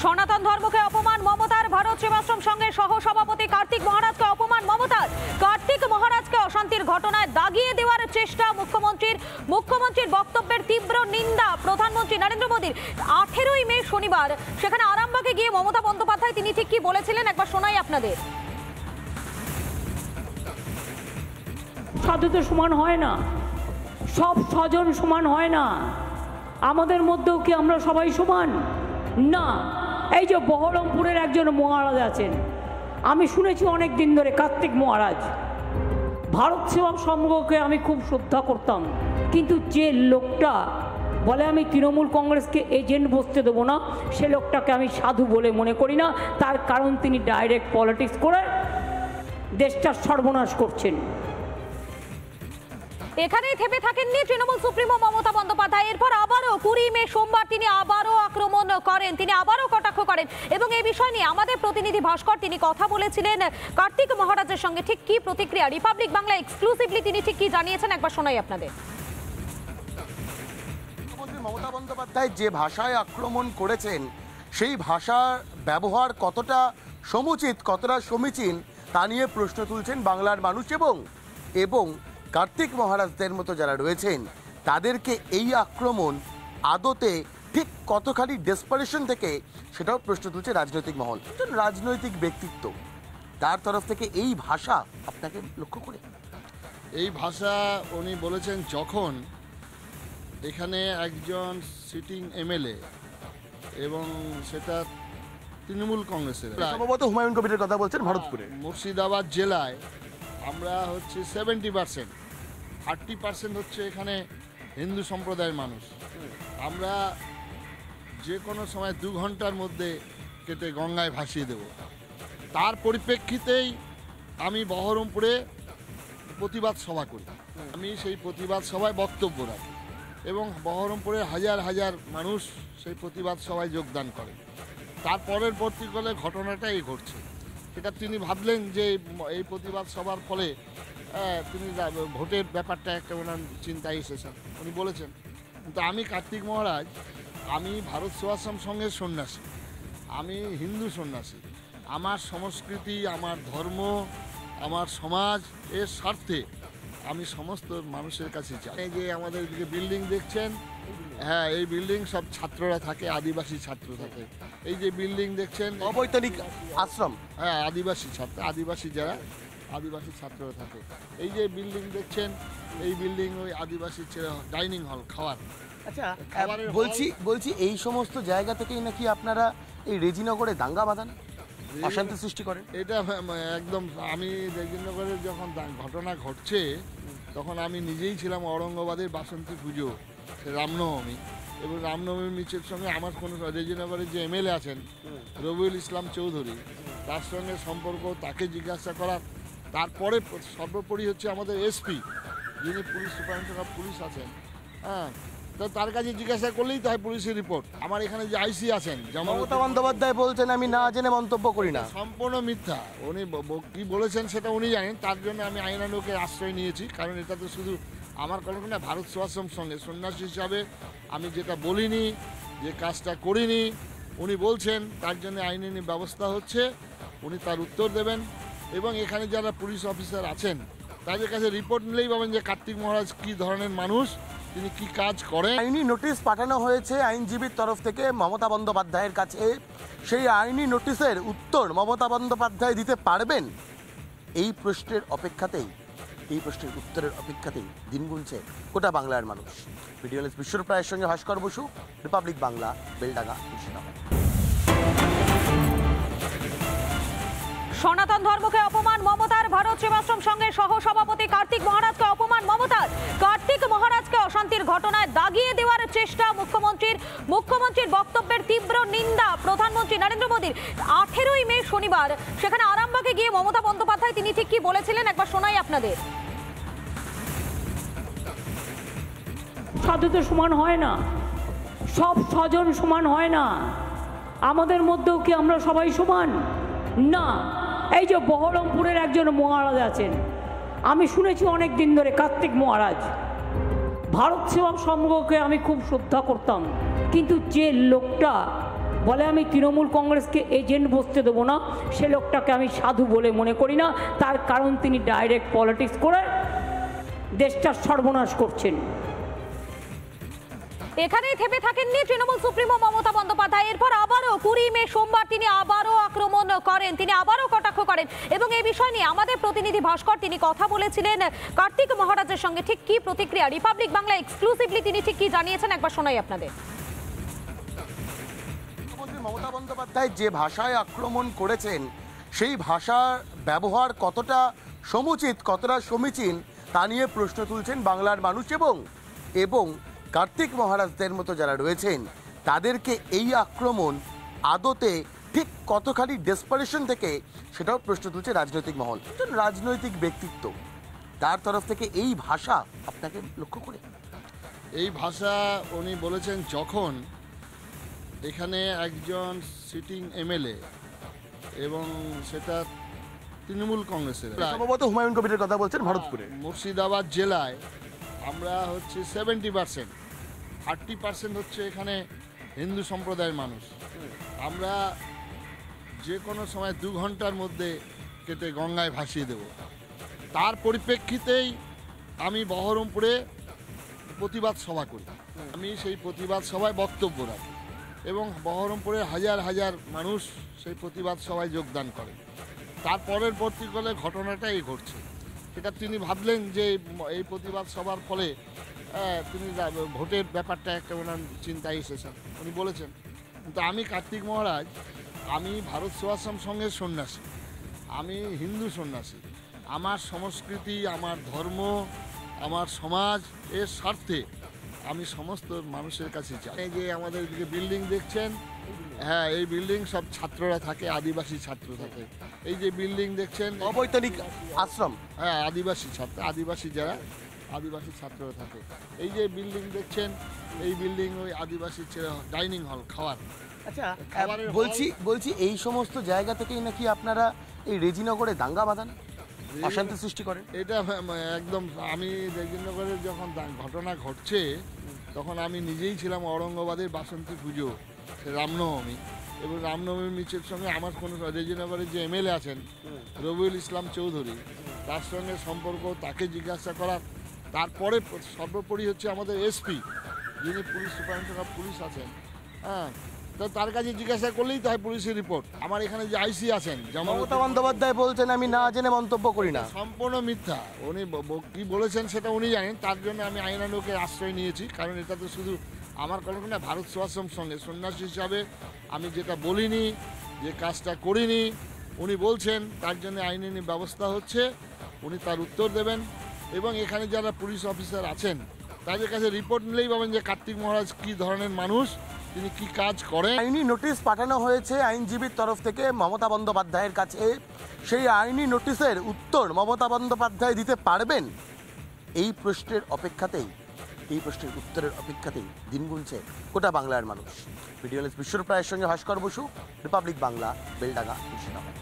সনাতন ধর্মকে অপমান মমতার, ভারত সেবাশ্রম সংঘের সহ সভাপতি কার্তিক মহারাজকে অপমান মমতার। কার্তিক মহারাজকে অশান্তির ঘটনায় দাগিয়ে দেওয়ার চেষ্টা মুখ্যমন্ত্রীর বক্তব্যের তীব্র নিন্দা প্রধানমন্ত্রী নরেন্দ্র মোদীর। 18ই মে শনিবার সেখানে আরামবাগে গিয়ে মমতা বন্দ্যোপাধ্যায় তিনি ঠিক কি বলেছিলেন একবার শোনাই আপনাদের। সাধু তো সমান হয় না, সব স্বজন সমান হয় না। আমাদের মধ্যেও কি আমরা সবাই সমান না? এই যে বহরমপুরের একজন মহারাজ আছেন, আমি শুনেছি অনেক দিন ধরে, কার্তিক মহারাজ। ভারত সেবা সংঘকে আমি খুব শ্রদ্ধা করতাম, কিন্তু যে লোকটা বলে আমি তৃণমূল কংগ্রেসকে এজেন্ট বসতে দেবো না, সে লোকটাকে আমি সাধু বলে মনে করি না। তার কারণ তিনি ডাইরেক্ট পলিটিক্স করে দেশটা সর্বনাশ করছেন। এখানেই থেমে থাকেননি তৃণমূল সুপ্রিমো মমতা বন্দ্যোপাধ্যায়। এরপর আবারও 20 মে সোমবার তিনি আবারও আক্রমণ করেন, তিনি আবারও কটাক্ষ করেন এবং এই বিষয় নিয়ে আমাদের প্রতিনিধি ভাস্কর তিনি কথা বলেছিলেন কার্তিক মহারাজের সঙ্গে। ঠিক কি প্রতিক্রিয়া রিপাবলিক বাংলা এক্সক্লুসিভলি তিনি ঠিক কি জানিয়েছেন একবার শোনাই আপনাদের। মমতা বন্দ্যোপাধ্যায় যে ভাষায় আক্রমণ করেছেন সেই ভাষার ব্যবহার কতটা সমুচিত, কতটা সমীচীন তা নিয়ে প্রশ্ন তুলছেন বাংলার মানুষ এবং কার্তিক মহারাজদের মতো যারা রয়েছেন তাদেরকে এই আক্রমণ আদতে ঠিক কতখানি ডেসপারেশন থেকে সেটাও প্রশ্ন তুলছে রাজনৈতিক মহল। একজন রাজনৈতিক ব্যক্তিত্ব, তার তরফ থেকে এই ভাষা আপনাকে লক্ষ্য করে এই ভাষা উনি বলেছেন যখন এখানে একজন সিটিং এমএলএ এবং সেটা তৃণমূল কংগ্রেসের, সম্ভবত হুমায়ুন কবিরের কথা বলছেন ভরতপুরে। মুর্শিদাবাদ জেলায় আমরা হচ্ছে 70%, 30% হচ্ছে এখানে হিন্দু সম্প্রদায়ের মানুষ। আমরা যে কোনো সময় 2 ঘন্টার মধ্যে কেটে গঙ্গায় ভাসিয়ে দেব। তার পরিপ্রেক্ষিতেই আমি বহরমপুরে প্রতিবাদ সভা করি। আমি সেই প্রতিবাদ সভায় বক্তব্য রাখি এবং বহরমপুরে হাজার হাজার মানুষ সেই প্রতিবাদ সভায় যোগদান করে। তার পরবর্তীকালে ঘটনাটা এই ঘটছে। সেটা তিনি ভাবলেন যে এই প্রতিবাদ সভার ফলে তিনি ভোটের ব্যাপারটা একটা ওনার চিন্তায় এসেছেন, উনি বলেছেন। কিন্তু আমি কার্তিক মহারাজ, আমি ভারত সেবাশ্রম সংঘের সন্ন্যাসী, আমি হিন্দু সন্ন্যাসী। আমার সংস্কৃতি, আমার ধর্ম, আমার সমাজ এর স্বার্থে আমি সমস্ত মানুষের কাছে চাই। এই যে আমাদের দিকে বিল্ডিং দেখছেন, হ্যাঁ এই বিল্ডিং সব ছাত্ররা থাকে, আদিবাসী ছাত্র থাকে। এই যে বিল্ডিং দেখছেন অবৈতনিক আশ্রম, হ্যাঁ আদিবাসী ছাত্র, আদিবাসী যারা আদিবাসী ছাত্ররা থাকে। এই যে বিল্ডিং দেখছেন, এই বিল্ডিং ওই আদিবাসী ডাইনিং হল, খাওয়ার। আচ্ছা বলছি এই সমস্ত জায়গা থেকেই নাকি আপনারা এই রেজিনগরে দাঙ্গা বাঁধান, অশান্তি সৃষ্টি করেন? এটা একদম, আমি রেজিনগরে যখন ঘটনা ঘটছে তখন আমি নিজেই ছিলাম ঔরঙ্গাবাদের বাসন্তী পুজো, রামনবমী, এবং রামনবমীর মিছিলের সঙ্গে আমার কোনো রেজিনগরের যে এমএলএ আছেন রবিউল ইসলাম চৌধুরী, তার সঙ্গে সম্পর্ক, তাকে জিজ্ঞাসা করার। তারপরে সর্বোপরি হচ্ছে আমাদের এসপি, যিনি পুলিশ সুপারিনটেন্ডেন্ট অফ পুলিশ আছেন, হ্যাঁ, তো তার কাছে জিজ্ঞাসা করলেই তাই পুলিশের রিপোর্ট। আমার এখানে যে আইসি আছেন মমতা বন্দ্যোপাধ্যায় বলছেন আমি না জেনে মন্তব্য করি না, সম্পূর্ণ মিথ্যা। উনি কি বলেছেন সেটা উনি জানেন, তার জন্য আমি আইনানুগের আশ্রয় নিয়েছি। কারণ এটা তো শুধু আমার কোনো না, ভারত সেবাশ্রম সঙ্গে সন্ন্যাসী হিসাবে আমি যেটা বলিনি, যে কাজটা করিনি, উনি বলছেন, তার জন্য আইনি ব্যবস্থা হচ্ছে। উনি তার উত্তর দেবেন এবং এখানে যারা পুলিশ অফিসার আছেন তাদের কাছে রিপোর্ট নিলেই পাবেন যে কার্তিক মহারাজ কী ধরনের মানুষ, তিনি কি কাজ করেন। আইনি নোটিশ পাঠানো হয়েছে আইনজীবীর তরফ থেকে মমতা বন্দ্যোপাধ্যায়ের কাছে। সেই আইনি নোটিশের উত্তর মমতা বন্দ্যোপাধ্যায় দিতে পারবেন? এই প্রশ্নের অপেক্ষাতেই, এই প্রশ্নের উত্তরের অপেক্ষাতেই দিন গুনছে গোটা বাংলার মানুষ। ভিডিও বিশ্বরূপ রায়ের সঙ্গে ভাস্কর বসু, রিপাবলিক বাংলা, বেলডাঙ্গা, মুর্শিদাবাদ। সনাতন ধর্মকে অপমান মমতার, ভারত সেবাশ্রম সংঘের সহ সভাপতি কার্তিক মহারাজকে অপমান মমতার। কার্তিক মহারাজকে অশান্তির ঘটনায় দাগিয়ে দেওয়ার চেষ্টা মুখ্যমন্ত্রীর বক্তব্যের তীব্র নিন্দা প্রধানমন্ত্রী নরেন্দ্র মোদীর। 18ই মে শনিবার সেখানে আরামবাগে গিয়ে মমতা বন্দ্যোপাধ্যায় তিনি ঠিক কি বলেছিলেন একবার শোনাই আপনাদের। সাধু তো সমান হয় না, সব স্বজন সমান হয় না। আমাদের মধ্যেও কি আমরা সবাই সমান না? এই যে বহরমপুরের একজন মহারাজ আছেন, আমি শুনেছি অনেক দিন ধরে, কার্তিক মহারাজ। ভারত সেবা সংঘকে আমি খুব শ্রদ্ধা করতাম, কিন্তু যে লোকটা বলে আমি তৃণমূল কংগ্রেসকে এজেন্ট বসতে দেবো না, সে লোকটাকে আমি সাধু বলে মনে করি না। তার কারণ তিনি ডাইরেক্ট পলিটিক্স করে দেশটার সর্বনাশ করছেন। এখানেই থেমে থাকেননি তৃণমূল সুপ্রিমো মমতা বন্দ্যোপাধ্যায়। এরপর আবারও 20 মে সোমবার তিনি আবারও আক্রমণ করেন, তিনি আবারও কটাক্ষ করেন এবং এই বিষয় নিয়ে আমাদের প্রতিনিধি ভাস্কর তিনি কথা বলেছিলেন কার্তিক মহারাজের সঙ্গে। ঠিক কি প্রতিক্রিয়া, রিপাবলিক বাংলা এক্সক্লুসিভলি তিনি ঠিক কি জানিয়েছেন একবার শোনাই আপনাদের। মুখ্যমন্ত্রী মমতা বন্দ্যোপাধ্যায় যে ভাষায় আক্রমণ করেছেন সেই ভাষার ব্যবহার কতটা সমুচিত কতটা সমীচীন তা নিয়ে প্রশ্ন তুলছেন বাংলার মানুষ এবং কার্তিক মহারাজদের মতো যারা রয়েছেন তাদেরকে এই আক্রমণ আদতে ঠিক কতখানি ডেসপারেশন থেকে সেটাও প্রশ্ন তুলছে রাজনৈতিক মহল। একজন রাজনৈতিক ব্যক্তিত্ব তার তরফ থেকে এই ভাষা আপনাকে লক্ষ্য করে এই ভাষা উনি বলেছেন যখন এখানে একজন সিটিং এমএলএ এবং সেটা তৃণমূল কংগ্রেসের, সম্ভবত হুমায়ুন কবিরের কথা বলছেন ভরতপুরে। মুর্শিদাবাদ জেলায় আমরা হচ্ছে 70%, 30% হচ্ছে এখানে হিন্দু সম্প্রদায়ের মানুষ। আমরা যে কোনো সময় 2 ঘন্টার মধ্যে কেটে গঙ্গায় ভাসিয়ে দেব। তার পরিপ্রেক্ষিতেই আমি বহরমপুরে প্রতিবাদ সভা করি। আমি সেই প্রতিবাদ সভায় বক্তব্য রাখি এবং বহরমপুরে হাজার হাজার মানুষ সেই প্রতিবাদ সভায় যোগদান করে। তার পরের পরবর্তীকালে ঘটনাটা এই ঘটছে। সেটা তিনি ভাবলেন যে এই প্রতিবাদ সভার ফলে তিনি ভোটের ব্যাপারটা একটা ওনার চিন্তায় এসেছেন, উনি বলেছেন। কিন্তু আমি কার্তিক মহারাজ, আমি ভারত সেবাশ্রম সংঘের সন্ন্যাসী, আমি হিন্দু সন্ন্যাসী। আমার সংস্কৃতি, আমার ধর্ম, আমার সমাজ এর স্বার্থে আমি সমস্ত মানুষের কাছে চাই। এই যে আমাদের দিকে বিল্ডিং দেখছেন, হ্যাঁ এই বিল্ডিং সব ছাত্ররা থাকে, আদিবাসী ছাত্র থাকে। এই যে বিল্ডিং দেখছেন অবৈতনিক আশ্রম, হ্যাঁ আদিবাসী ছাত্র, আদিবাসী যারা আদিবাসী ছাত্ররা থাকে। এই যে বিল্ডিং দেখছেন, এই বিল্ডিং ওই আদিবাসী ডাইনিং হল, খাওয়ার। আচ্ছা বলছি এই সমস্ত জায়গা থেকেই নাকি আপনারা এই রেজিনগরে দাঙ্গা বাঁধান, অশান্তি সৃষ্টি করেন? এটা একদম, আমি রেজিনগরে যখন ঘটনা ঘটছে তখন আমি নিজেই ছিলাম ঔরঙ্গাবাদের বাসন্তী পুজো, রামনবমী, এবং রামনবমীর মিছিলের সঙ্গে আমার কোনো রেজিনগরের যে এমএলএ আছেন রবিউল ইসলাম চৌধুরী, তার সঙ্গে সম্পর্ক, তাকে জিজ্ঞাসা করার। তারপরে সর্বোপরি হচ্ছে আমাদের এসপি, যিনি পুলিশ সুপারিনটেন্ডেন্ট অফ পুলিশ আছেন, হ্যাঁ, তো তার কাছে জিজ্ঞাসা করলেই তাই পুলিশের রিপোর্ট। আমার এখানে যে আইসি আছেন মমতা বন্দ্যোপাধ্যায় বলছেন আমি না জেনে মন্তব্য করি না, সম্পূর্ণ মিথ্যা। উনি কি বলেছেন সেটা উনি জানেন, তার জন্য আমি আইনানুগের আশ্রয় নিয়েছি। কারণ এটা তো শুধু আমার কোনো না, ভারত সেবাশ্রম সঙ্গে সন্ন্যাসী হিসাবে আমি যেটা বলিনি, যে কাজটা করিনি, উনি বলছেন, তার জন্য আইনি ব্যবস্থা হচ্ছে। উনি তার উত্তর দেবেন এবং এখানে যারা পুলিশ অফিসার আছেন তাদের কাছে রিপোর্ট নিলেই পাবেন যে কার্তিক মহারাজ কী ধরনের মানুষ, তিনি কি কাজ করেন। আইনি নোটিশ পাঠানো হয়েছে আইনজীবীর তরফ থেকে মমতা বন্দ্যোপাধ্যায়ের কাছে। সেই আইনি নোটিশের উত্তর মমতা বন্দ্যোপাধ্যায় দিতে পারবেন? এই প্রশ্নের অপেক্ষাতেই, এই প্রশ্নের উত্তরের অপেক্ষাতেই দিন গুনছে গোটা বাংলার মানুষ। ভিডিও বিশ্বর প্রায়ের সঙ্গে ভাস্কর বসু, রিপাবলিক বাংলা, বেলডাঙ্গা, মুর্শিদাবাদ।